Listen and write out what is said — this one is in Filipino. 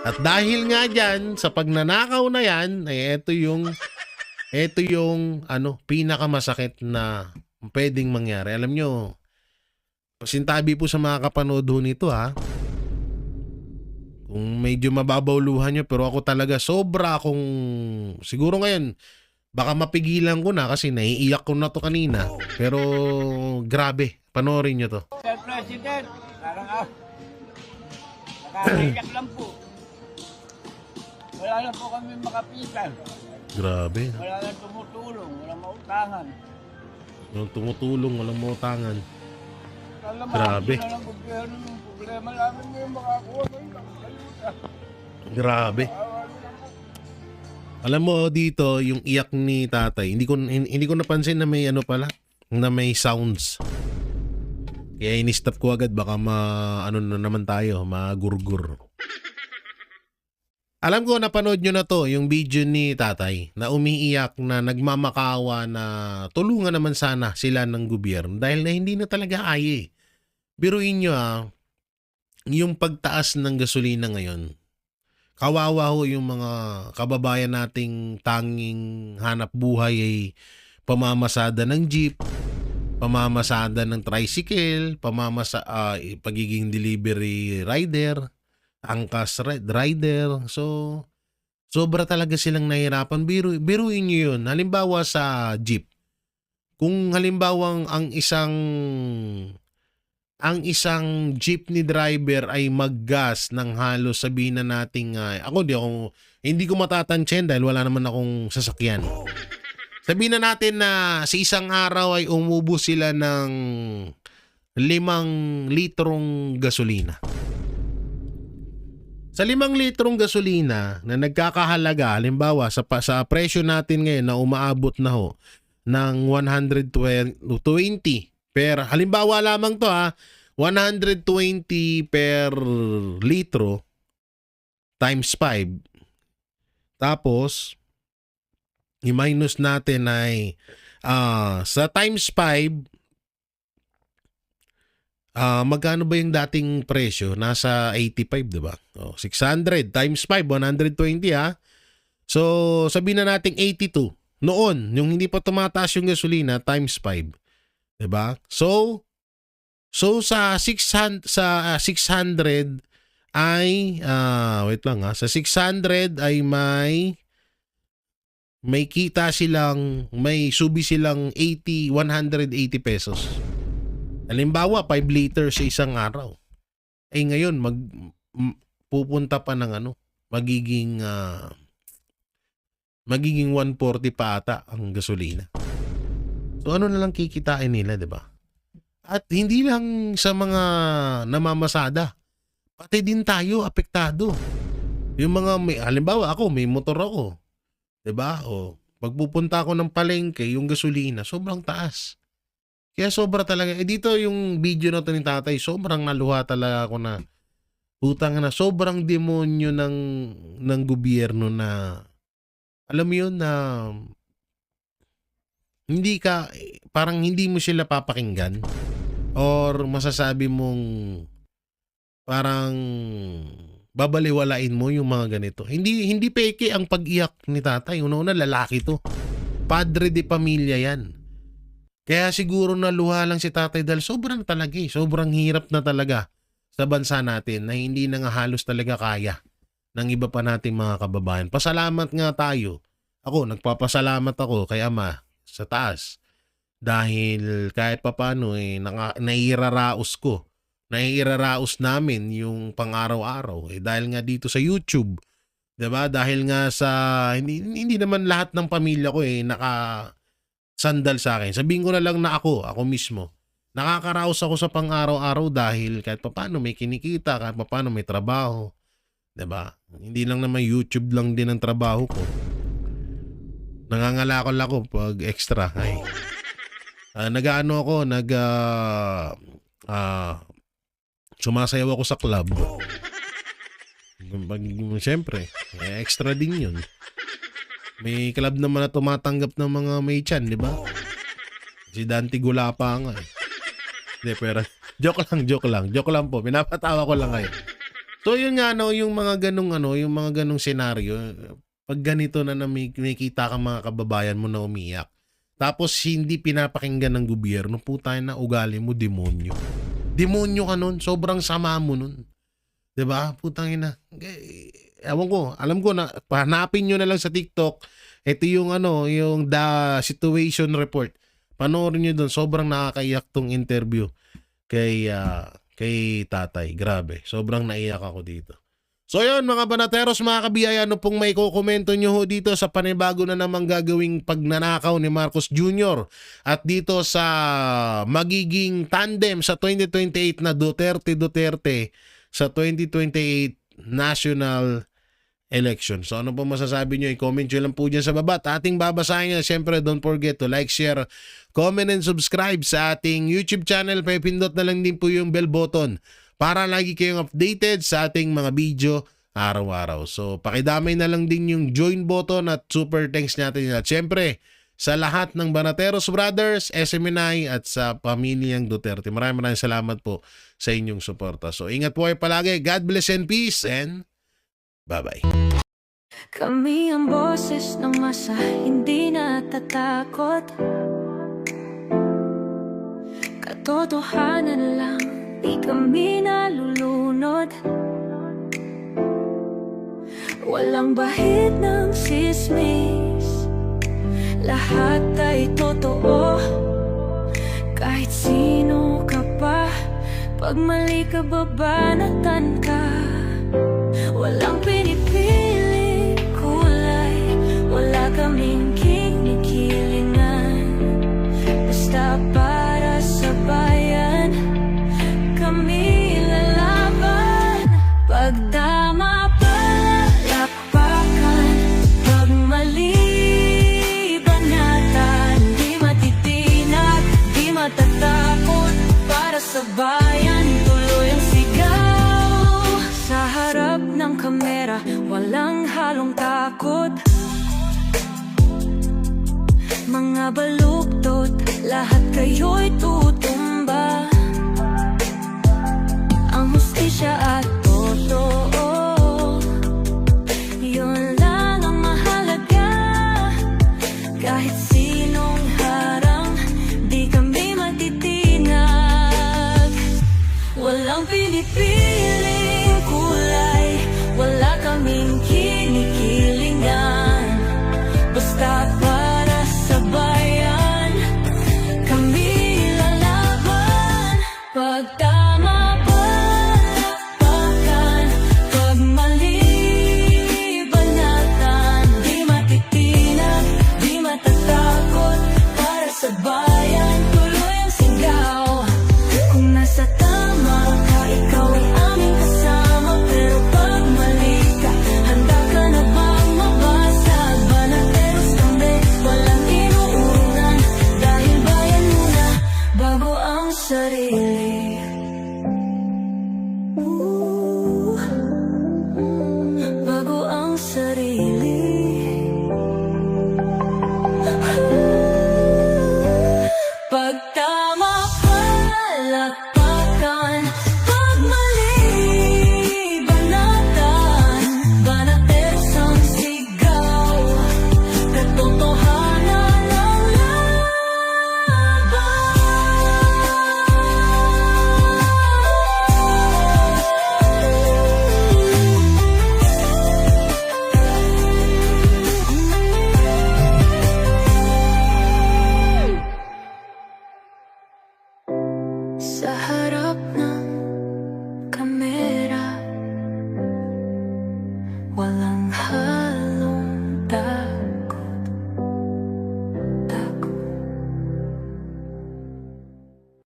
At dahil nga dyan, sa pagnanakaw na yan, ito yung pinakamasakit na pwedeng mangyari. Alam nyo, pasintabi po sa mga kapanood ho nito ha. Kung medyo mababaw luha nyo, pero ako talaga sobra akong, siguro ngayon, baka mapigilan ko na kasi naiiyak ko na to kanina. Pero grabe, panoorin nyo to. Sir President, parang nakakaiyak lang po. Wala na po kami makapitan. Grabe. Wala na tumutulong, walang mautangan. Walang tumutulong, walang mautangan. Alam, Grabe. na ng gobyerno ng problema namin ngayon makakuha ng ayuda. Grabe. Alam mo dito, yung iyak ni tatay, hindi ko napansin na may na may sounds. Kaya ini-stop ko agad, baka na naman tayo, magurgur. Alam ko napanood nyo na to, yung video ni tatay na umiiyak na nagmamakawa na tulungan naman sana sila ng gobyerno dahil na hindi na talaga kaya. Biruin nyo yung pagtaas ng gasolina ngayon. Kawawa ho yung mga kababayan nating tanging hanap buhay ay pamamasada ng jeep, pamamasada ng tricycle, pagiging delivery rider, angkas rider. So, sobra talaga silang nahirapan. Biruin nyo yun. Halimbawa sa jeep. Kung halimbawang ang isang jeepney driver ay maggas ng halos sabihin na nating hindi ko matatansyan dahil wala naman akong sasakyan. Sabihin na natin na sa isang araw ay umubos sila ng 5 litrong gasolina. Sa 5 litrong gasolina na nagkakahalaga, halimbawa sa presyo natin ngayon na umaabot na ho ng 120 per, halimbawa lamang to 120 per litro times 5. Tapos, i-minus natin ay sa times 5, magkano ba yung dating presyo? Nasa 85, diba? 600 times 5, 120 So, sabihin na natin 82. Noon, yung hindi pa tumataas yung gasolina, times 5. Diba? So sa 600 ay, wait lang sa 600 ay may kita silang, may subi silang 180 pesos. Halimbawa, 5 liters sa isang araw. Ngayon, pupunta pa ng magiging 140 pa ata ang gasolina. So, na lang kikitain nila, di ba? At hindi lang sa mga namamasada. Pati din tayo, apektado. Yung mga, halimbawa ako, may motor ako. Di ba? Pagpupunta ako ng palengke, yung gasolina, sobrang taas. Kaya sobra talaga. Dito yung video na to ni tatay, sobrang naluha talaga ako na utang na sobrang demonyo ng gobyerno na alam mo yun na parang hindi mo sila papakinggan or masasabi mong parang babaliwalain mo yung mga ganito. Hindi peke ang pag-iyak ni tatay. Una-una lalaki to. Padre de pamilya yan. Kaya siguro naluha lang si tatay dahil sobrang talaga sobrang hirap na talaga sa bansa natin na hindi na nga halos talaga kaya ng iba pa nating mga kababayan. Pasalamat nga tayo. Ako, nagpapasalamat ako kay Ama sa taas. Dahil kahit papano naiiraraos namin yung pang-araw-araw. Dahil nga dito sa YouTube, 'di ba? Dahil nga sa hindi naman lahat ng pamilya ko naka-sandal sa akin. Sabihin ko na lang na ako mismo. Nakakaraos ako sa pang-araw-araw dahil kahit papano may kinikita, kahit papano may trabaho. 'Di ba? Hindi lang naman YouTube lang din ang trabaho ko. Nangangalakal ako pag extra. Nag-ano ako, sumasayaw ako sa club. Siyempre, extra din yun. May club naman na tumatanggap ng mga may tiyan, di ba? Si Dante Gulapa nga. Hindi, pero joke lang po. Pinapatawa ko lang kayo. So yun nga no, yung mga ganong ano, yung mga ganong senaryo, pag ganito na may nakikita kang mga kababayan mo na umiyak, tapos hindi pinapakinggan ng gobyerno, putang na ugali mo demonyo. Demonyo ka nun, sobrang sama mo nun. 'Di ba? Putang ina. Ewan ko, alam ko na hanapin niyo na lang sa TikTok. Ito yung ano, yung The Situation Report. Panoorin niyo doon, sobrang nakakaiyak tong interview kay Tatay. Grabe, sobrang naiyak ako dito. So yun mga banateros, mga kabiyaya, ano pong may kukomento nyo ho dito sa panibago na namang gagawing pagnanakaw ni Marcos Jr. at dito sa magiging tandem sa 2028 na Duterte sa 2028 national election. So ano po masasabi nyo? I-comment nyo lang po dyan sa baba at ating babasahin nyo. Siyempre, don't forget to like, share, comment, and subscribe sa ating YouTube channel. Pipindot na lang din po yung bell button para lagi kayong updated sa ating mga video araw-araw. So pakidamay na lang din yung join button at super thanks natin. At siyempre, sa lahat ng Banateros Brothers, SMNI at sa pamilyang Duterte. Maraming salamat po sa inyong suporta. So ingat po kayo palagi. God bless and peace and bye-bye. Kami ang boses ng masa, hindi natatakot. Katotohanan lang, di kami nalulunod. Walang bahid ng sismis, lahat ay totoo. Kahit sino ka pa, pag mali ka babanatan ka. Walang pinipiling kulay, wala kaming kinikilingan. Basta para sa bayan, kami lalaban. Pagdama palakpakan, pag mali banatan. Di matitinag, di matatakot, para sa bayan tuloy ang sigaw. Sa harap ng kamera, walang halong takot. Mga baluktot, lahat kayo'y tutumba. Ang hustisya at totoo, yun lang ang mahalaga. Kahit sinong harang, di kami matitinag. Walang pinipiling kulay, wala kaming kinikilingan. Basta para sa bayan, kami lalaban. Pag tama palakpakan, pag mali banatan. Di matitinag, di matatakot, para sa bayan tuloy ang sigaw. Kung nasa tama ka, ikaw ay aming kasama. Pero pag mali ka, handa ka na bang mabasag? Banateros kami, walang inuurungan. Dahil bayan muna, bago ang sarili. Bago ang sarili. Pag tama palakpakan, pag mali banatan. Banateros ang sigaw, katotohanan ang laban. Sa harap ng kamera, walang halong